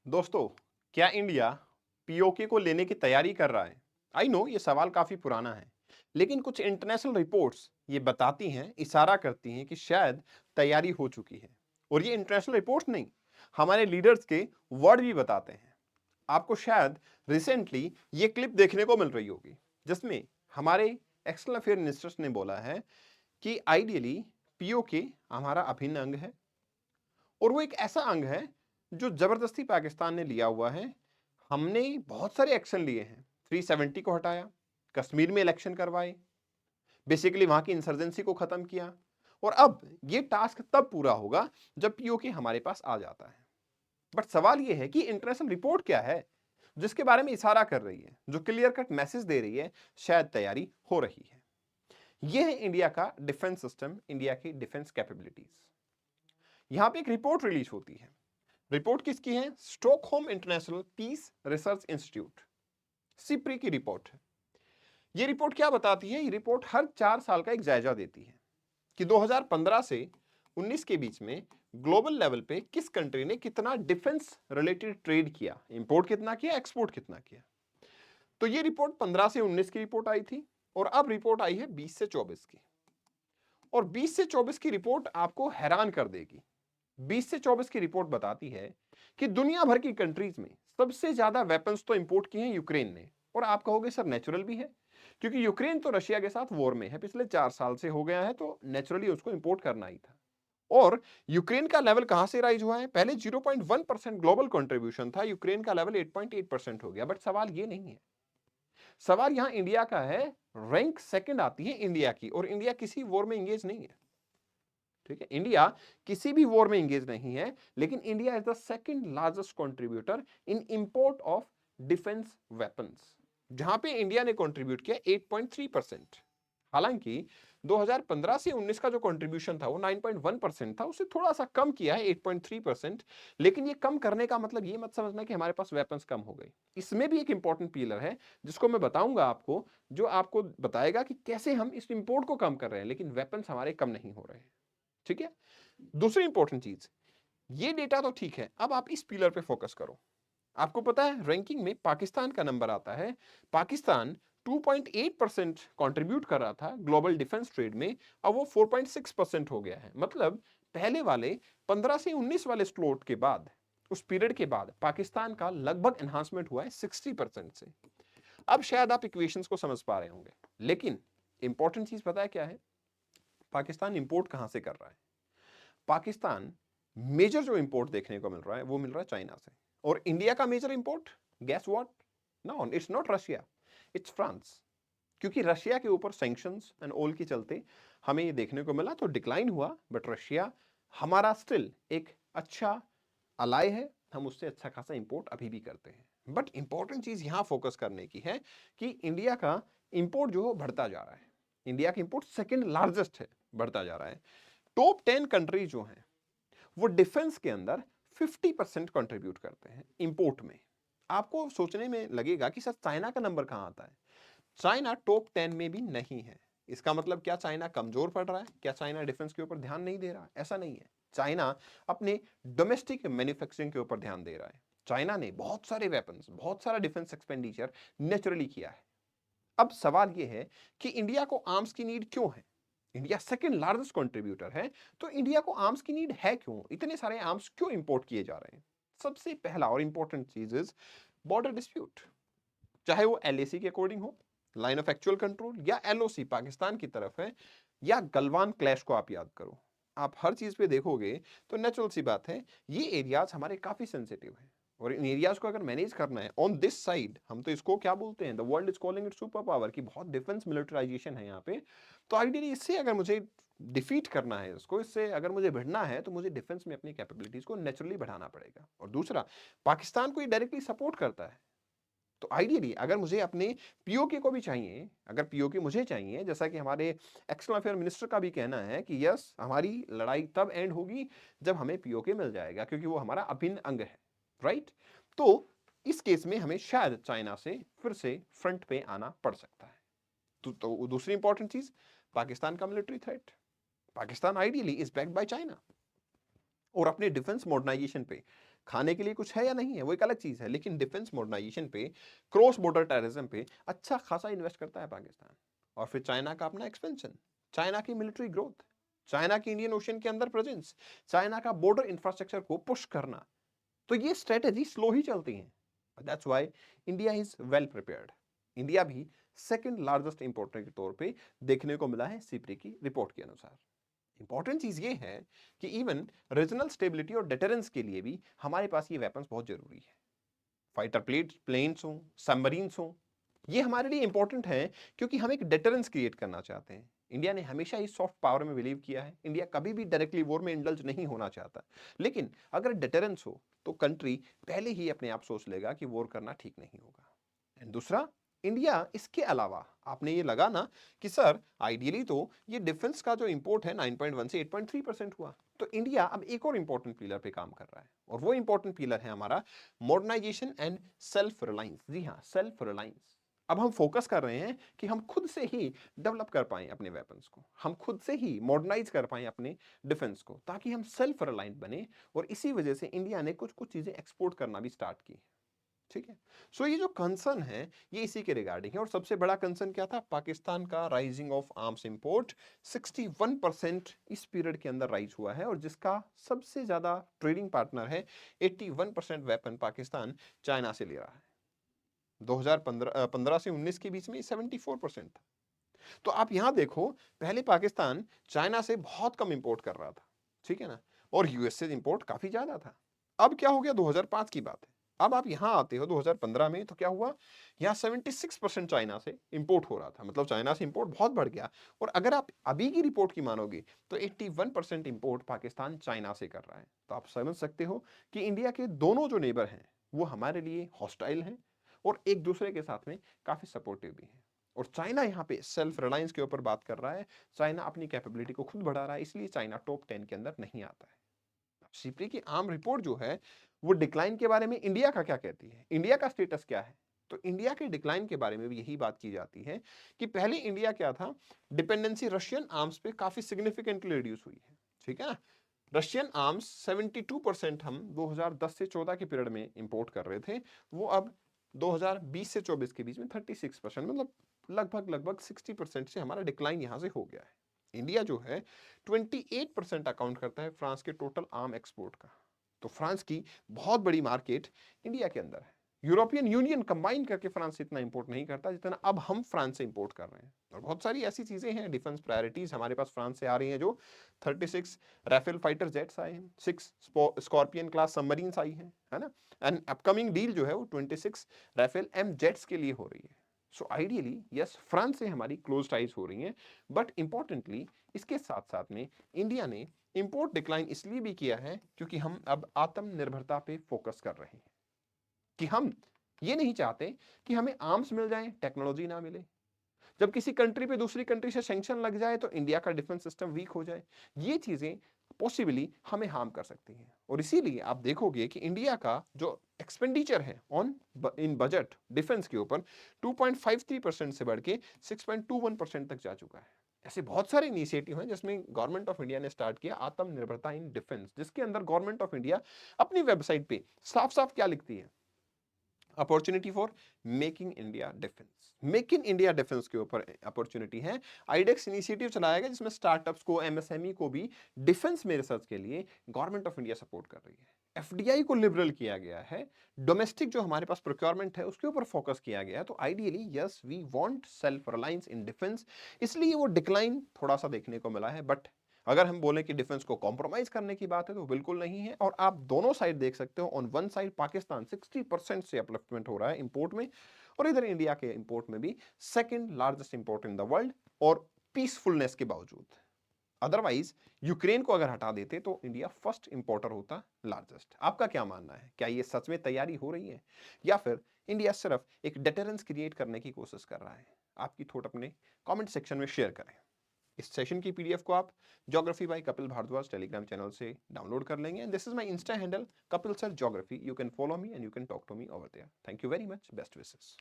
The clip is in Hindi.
दोस्तों, क्या इंडिया पीओके को लेने की तैयारी कर रहा है? आई नो ये सवाल काफी पुराना है, लेकिन कुछ इंटरनेशनल रिपोर्ट्स ये बताती हैं, इशारा करती हैं कि शायद तैयारी हो चुकी है। और ये इंटरनेशनल रिपोर्ट्स नहीं, हमारे लीडर्स के वर्ड भी बताते हैं। आपको शायद रिसेंटली ये क्लिप देखने को मिल रही होगी, जिसमें हमारे एक्सटर्नल अफेयर मिनिस्टर्स ने बोला है कि आइडियली पीओके हमारा अभिन्न अंग है और वो एक ऐसा अंग है जो जबरदस्ती पाकिस्तान ने लिया हुआ है। हमने बहुत सारे एक्शन लिए हैं। 370 को हटाया, कश्मीर में इलेक्शन करवाए, बेसिकली वहां की इंसर्जेंसी को खत्म किया। और अब ये टास्क तब पूरा होगा जब पीओके हमारे पास आ जाता है। बट सवाल ये है कि इंटरनेशनल रिपोर्ट क्या है जिसके बारे में इशारा कर रही है, जो क्लियर कट मैसेज दे रही है शायद तैयारी हो रही है। यह है इंडिया का डिफेंस सिस्टम, इंडिया की डिफेंस कैपेबिलिटीज। यहां पे एक रिपोर्ट रिलीज होती है। रिपोर्ट किसकी है? Stockholm International Peace Research Institute, SIPRI की रिपोर्ट है। ये रिपोर्ट क्या बताती है? ये रिपोर्ट हर 4 साल का एक जायजा देती है कि 2015 से 19 के बीच में ग्लोबल लेवल पे किस कंट्री ने कितना डिफेंस रिलेटेड ट्रेड किया, इंपोर्ट कितना किया, एक्सपोर्ट कितना किया। तो ये रिपोर्ट 15 से 19 की रिपोर्ट आई थी और अब रिपोर्ट आई है 20 से 24 की। और 20 से 24 की रिपोर्ट आपको हैरान कर देगी। 20 से 24 की रिपोर्ट बताती है कि दुनिया भर की कंट्रीज में सबसे ज्यादा वेपन्स तो इंपोर्ट किए हैं यूक्रेन ने। और आप कहोगे सर नेचुरल भी है, क्योंकि यूक्रेन तो रशिया के साथ वॉर में है, पिछले 4 साल से हो गया है, तो नेचुरली उसको इंपोर्ट करना ही था। और यूक्रेन का लेवल कहां से राइज हुआ है? पहले 0.1% ग्लोबल कंट्रीब्यूशन था, यूक्रेन का लेवल 8.8% हो गया। बट सवाल ये नहीं है, सवाल यहां इंडिया का है। रैंक सेकंड आती है इंडिया की, और इंडिया किसी वॉर में एंगेज नहीं है। ठीक है, इंडिया किसी भी वॉर में एंगेज नहीं है, लेकिन India is the second largest contributor in import of defence weapons, जहां पे इंडिया ने कंट्रीब्यूट किया 8.3%। हालांकि 2015 से 19 का जो कंट्रीब्यूशन था वो 9.1% था, उससे थोड़ा सा कम किया है 8.3%। लेकिन ये कम करने का मतलब ये मत समझना कि हमारे पास वेपन्स कम हो गई। इसमें भी एक इंपॉर्टेंट पिलर है जिसको मैं बताऊंगा आपको, जो आपको बताएगा कि कैसे हम इस इंपोर्ट को कम कर रहे हैं लेकिन वेपन्स हमारे कम नहीं हो रहे हैं। ठीक है, दूसरी इंपॉर्टेंट चीज, ये डेटा तो ठीक है, अब आप इस पिलर पे फोकस करो। आपको पता है रैंकिंग में पाकिस्तान का नंबर आता है। पाकिस्तान 2.8% कंट्रीब्यूट कर रहा था ग्लोबल डिफेंस ट्रेड में, अब वो 4.6% हो गया है। मतलब पहले वाले 15 से 19 वाले स्लॉट के बाद, उस पीरियड के बाद पाकिस्तान का लगभग एनहांसमेंट हुआ है 60% से। अब शायद आप इक्वेशंस को समझ पा रहे होंगे, लेकिन इंपॉर्टेंट चीज पता है क्या है? पाकिस्तान इंपोर्ट कहां से कर रहा है? पाकिस्तान मेजर जो इंपोर्ट देखने को मिल रहा है वो मिल रहा है चाइना से। और इंडिया का major import, guess what? No, it's not Russia, it's France. क्योंकि रशिया के ऊपर सैंक्शंस एंड ऑल के चलते हमें ये देखने को मिला, तो डिक्लाइन हुआ। बट रशिया हमारा स्टिल एक अच्छा अलाय है, हम उससे अच्छा खासा इंपोर्ट अभी भी करते हैं। बट इंपॉर्टेंट चीज यहां फोकस करने की है कि इंडिया का इंपोर्ट जो है बढ़ता जा रहा है। इंडिया का इंपोर्ट सेकंड लार्जेस्ट है, बढ़ता जा रहा है। टॉप 10 कंट्री जो हैं वो डिफेंस के अंदर 50% कंट्रीब्यूट करते हैं इंपोर्ट में। आपको सोचने में लगेगा कि सर चाइना का नंबर कहां आता है? चाइना टॉप 10 में भी नहीं है। इसका मतलब क्या चाइना कमजोर पड़ रहा है? क्या चाइना डिफेंस के ऊपर ध्यान नहीं दे रहा? ऐसा नहीं है। चाइना अपने डोमेस्टिक मैन्युफैक्चरिंग के ऊपर ध्यान दे रहा है। चाइना ने बहुत सारे वेपन्स, बहुत सारा डिफेंस एक्सपेंडिचर नेचुरली किया है। अब सवाल यह है कि इंडिया को आर्म्स की नीड क्यों है? इंडिया सेकंड लार्जेस्ट कंट्रीब्यूटर है, तो इंडिया को आर्म्स की नीड है क्यों? इतने सारे आर्म्स क्यों इंपोर्ट किए जा रहे हैं? सबसे पहला और इंपॉर्टेंट चीज इज बॉर्डर डिस्प्यूट। चाहे वो एलएसी के अकॉर्डिंग हो, लाइन ऑफ एक्चुअल कंट्रोल, या एलओसी पाकिस्तान की तरफ है, या गलवान क्लैश को आप याद करो। आप हर चीज पे देखोगे तो नेचुरल सी बात है, ये एरियाज हमारे काफी सेंसिटिव हैं। और इन एरियाज को अगर मैनेज करना है ऑन दिस साइड, हम तो इसको क्या बोलते हैं, the world is calling it super power, की बहुत डिफेंस मिलिटराइजेशन है यहाँ पे। तो आइडियली इससे अगर मुझे डिफीट करना है, इसको इससे अगर मुझे भिड़ना है, तो मुझे डिफेंस में अपनी कैपेबिलिटीज को नेचुरली बढ़ाना पड़ेगा। और दूसरा, पाकिस्तान को ये डायरेक्टली सपोर्ट करता है। तो आइडियली अगर मुझे अपने पीओके को भी चाहिए, अगर पीओके मुझे चाहिए, जैसा कि हमारे एक्सटर्नल अफेयर मिनिस्टर का भी कहना है कि यस, हमारी लड़ाई तब एंड होगी जब हमें पीओके मिल जाएगा, क्योंकि वो हमारा अभिन्न अंग है। राइट? तो इस केस में हमें शायद चाइना से फिर से फ्रंट पे आना पड़ सकता है। तो दूसरी इंपॉर्टेंट चीज, पाकिस्तान का military threat. Pakistan ideally is backed by China, और अपने डिफेंस मॉडर्नाइजेशन पे खाने के लिए कुछ है या नहीं है वो एक अलग चीज है, लेकिन डिफेंस मॉडर्नाइजेशन पे, क्रॉस बॉर्डर टेररिज्म पे अच्छा खासा इन्वेस्ट करता है पाकिस्तान। और फिर चाइना का अपना एक्सपेंशन, चाइना की मिलिट्री ग्रोथ, चाइना की इंडियन ओशन के अंदर प्रेजेंस, चाइना का बॉर्डर इंफ्रास्ट्रक्चर को पुश करना, तो ये स्ट्रेटेजी स्लो ही चलती है। That's why India is well prepared. India भी सेकंड लार्जेस्ट इंपोर्टर के तौर पे देखने को मिला है सीपी की रिपोर्ट के अनुसार। इंपॉर्टेंट चीज ये है कि इवन रीजनल स्टेबिलिटी और डिटरेंस के लिए भी हमारे पास ये वेपन्स बहुत जरूरी है। फाइटर प्लेन्स हो, सबमरीन्स हो, ये हमारे लिए इंपॉर्टेंट है क्योंकि हम एक डिटरेंस क्रिएट करना चाहते हैं। इंडिया ने हमेशा ही सॉफ्ट पावर में बिलीव किया है, इंडिया कभी भी डायरेक्टली वॉर में इंडल्ज नहीं होना चाहता। लेकिन अगर डिटरेंस हो तो कंट्री पहले ही अपने आप सोच लेगा कि वॉर करना ठीक नहीं होगा। एंड दूसरा, इंडिया इसके अलावा, आपने ये लगा ना कि सर आइडियली तो ये डिफेंस का जो इंपोर्ट है 9.1 से 8.3% हुआ, तो इंडिया अब एक और इंपॉर्टेंट पिलर पे काम कर रहा है, और वो इंपॉर्टेंट पिलर है हमारा मॉडर्नाइजेशन एंड सेल्फ रिलायंस। जी हाँ, सेल्फ रिलायंस। अब हम फोकस कर रहे हैं कि हम खुद से ही डेवलप कर पाएं अपने वेपन्स को, हम खुद से ही मॉडर्नाइज कर पाएं अपने डिफेंस को, ताकि हम सेल्फ रिलायंट बने। और इसी वजह से इंडिया ने कुछ कुछ चीजें एक्सपोर्ट करना भी स्टार्ट की। ठीक है। सो ये जो कंसर्न है ये इसी के रिगार्डिंग है। और सबसे बड़ा कंसर्न क्या था? पाकिस्तान का राइजिंग ऑफ आर्म्स इंपोर्ट 61% इस पीरियड के अंदर राइज हुआ है, और जिसका सबसे ज्यादा ट्रेडिंग पार्टनर है। 81% वेपन पाकिस्तान चाइना से ले रहा है। 2015 से 19 के बीच में 74% था। तो आप यहां देखो, पहले पाकिस्तान चाइना से बहुत कम इंपोर्ट कर रहा था, ठीक है ना, और यूएस से इंपोर्ट काफी ज्यादा था। अब क्या हो गया? 2005 की बात है। अब आप यहां आते हो 2015 में, तो क्या हुआ? यहां 76% चाइना से इंपोर्ट हो रहा था, मतलब चाइना से इंपोर्ट बहुत बढ़ गया। और अगर आप अभी की रिपोर्ट की मानोगे तो 81% इंपोर्ट पाकिस्तान चाइना से कर रहा है। तो आप समझ सकते हो कि इंडिया के दोनों जो नेबर हैं वो हमारे लिए हॉस्टाइल हैं, और एक दूसरे के साथ में काफी सपोर्टिव भी हैं। और चाइना यहाँ पे सेल्फ रिलायंस के ऊपर बात कर रहा है, चाइना अपनी कैपेबिलिटी को खुद बढ़ा रहा है, इसलिए चाइना टॉप 10 के अंदर नहीं आता है। सीपी की आम रिपोर्ट जो है वो डिक्लाइन के बारे में इंडिया का क्या कहती है, इंडिया का स्टेटस क्या है? तो इंडिया के डिक्लाइन के बारे में भी यही बात की जाती है कि पहले इंडिया क्या था, डिपेंडेंसी रशियन आर्म्स पे काफी सिग्निफिकेंटली रिड्यूस हुई है। ठीक है ना, रशियन आर्म्स 72% हम 2010 से 14 के पीरियड में इंपोर्ट कर रहे थे, वो अब 2020 से 24 के बीच में 36%, मतलब लगभग लगभग 60% से हमारा डिक्लाइन यहां से हो गया है। इंडिया जो है 28% अकाउंट करता है फ्रांस के टोटल आर्म एक्सपोर्ट का। तो फ्रांस की बहुत बड़ी मार्केट इंडिया के अंदर है। यूरोपियन यूनियन कंबाइन करके फ्रांस से इतना इंपोर्ट नहीं करता जितना अब हम फ्रांस से इंपोर्ट कर रहे हैं। और बहुत सारी ऐसी चीजें हैं, डिफेंस प्रायोरिटीज हमारे पास फ्रांस से आ रही हैं, जो 36 राफेल फाइटर जेट्स आए हैं, 6 स्कॉर्पियन क्लास सबमरीन्स आई हैं, है ना। एंड अपकमिंग डील जो है वो 26 राफेल एम जेट्स के लिए हो रही है। सो आइडियली यस, फ्रांस से हमारी क्लोज टाइज हो रही हैं, बट इंपॉर्टेंटली इसके साथ साथ में इंडिया ने इंपोर्ट डिक्लाइन इसलिए भी किया है क्योंकि हम अब आत्मनिर्भरता पे फोकस कर रहे हैं, कि हम ये नहीं चाहते कि हमें आर्म्स मिल जाएं, टेक्नोलॉजी ना मिले। जब किसी कंट्री पे दूसरी कंट्री से सैंक्शन लग जाए तो इंडिया का डिफेंस सिस्टम वीक हो जाए, ये चीजें पॉसिबली हमें हार्म कर सकती हैं। और इसीलिए आप देखोगे कि इंडिया का जो एक्सपेंडिचर है ऑन इन बजट डिफेंस के ऊपर 2.53% से बढ़ के 6.21% तक जा चुका है। ऐसे बहुत सारे इनिशिएटिव हैं जिसमें गवर्नमेंट ऑफ इंडिया ने स्टार्ट किया आत्मनिर्भरता इन डिफेंस, जिसके अंदर गवर्नमेंट ऑफ इंडिया अपनी वेबसाइट पे साफ साफ क्या लिखती है? Opportunity for making India defence. Make in India defence के ऊपर अपॉर्चुनिटी है। आईडेक्स इनिशिएटिव चलाया गया जिसमें स्टार्टअप्स को, एमएसएमई को भी डिफेंस में रिसर्च के लिए गवर्नमेंट ऑफ इंडिया सपोर्ट कर रही है। एफडीआई को लिबरल किया गया है, डोमेस्टिक जो हमारे पास प्रोक्योरमेंट है उसके ऊपर फोकस किया गया है। तो ideally yes, we want self reliance in defence, इसलिए वो डिक्लाइन थोड़ा सा देखने को मिला है। बट अगर हम बोले कि डिफेंस को कॉम्प्रोमाइज करने की बात है तो बिल्कुल नहीं है। और आप दोनों साइड देख सकते हो, ऑन वन साइड पाकिस्तान 60% से अपलिफ्टमेंट हो रहा है इंपोर्ट में, और इधर इंडिया के इंपोर्ट में भी second largest import in the world, और पीसफुलनेस के बावजूद। अदरवाइज यूक्रेन को अगर हटा देते तो इंडिया फर्स्ट इंपोर्टर होता, लार्जेस्ट। आपका क्या मानना है? क्या ये सच में तैयारी हो रही है, या फिर इंडिया सिर्फ एक डेटरेंस क्रिएट करने की कोशिश कर रहा है? आपकी थॉट अपने कमेंट सेक्शन में शेयर करें। इस सेशन की पीडीएफ को आप geography by Kapil Bhardwaj Telegram channel से डाउनलोड कर लेंगे। And this is my insta handle Kapil sir geography. You can follow me and you can talk to me over there. Thank you very much, best wishes.